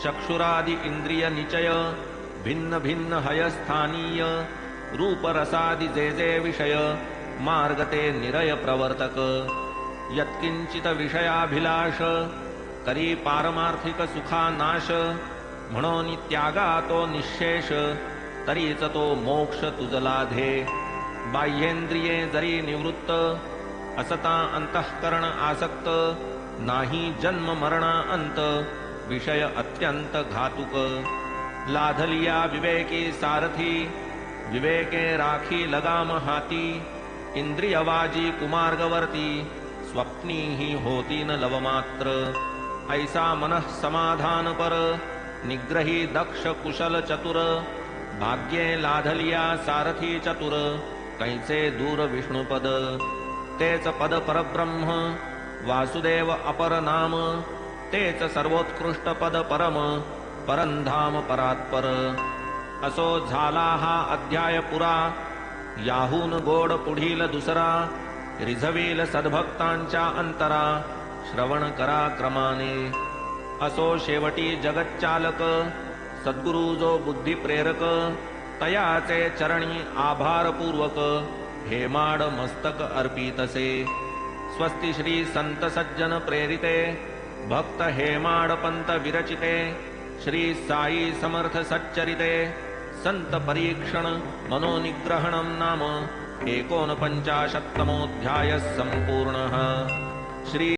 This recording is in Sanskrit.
चक्षुरादि इंद्रिय निचय भिन्न भिन्न हयस्थानीय रूप रसादि जे जे विषय मार्गते निरय प्रवर्तक यत्किंचित विषयाभिलाष करी पारमार्थिक सुखा नाश म्हणून त्यागा तो निशेष तरीच तो मोक्ष तुझलाधे बाह्येंद्रिये जरी निवृत्त असता अंतःकरण आसक्त नाही जन्म मरणा अंत विषय अत्यंत घातुक लाधलिया विवेकी सारथी विवेके राखी लगाम हाती इंद्रियवाजी कुमार्गवर्ती स्वप्नी ही होती न लवमात्र ऐसा मनः समाधान पर निग्रही दक्ष कुशल चतुर भाग्ये लाधलिया सारथी चतुर कैसे दूर विष्णुपद तेच पद परब्रह्म वासुदेव अपर नाम तेच सर्वोत्कृष्ट पद परम परंधाम परात्पर असो झाला हा अध्याय पुरा याहून गोड पुढील दुसरा रिझवील सद्भक्तांच्या अंतरा श्रवण करा क्रमाने असो शेवटी जगच्चालक सद्गुरु जो बुद्धी प्रेरक तयाचे चरणी आभारपूर्वक हेमाड मस्तक अर्पितसे स्वस्ति श्री संत सज्जन प्रेरिते भक्त हेमाड पंत विरचिते श्री साई समर्थ सच्चरिते संत परीक्षण मनोनिग्रहणं नाम 49तमोऽध्यायः संपूर्णः। श्री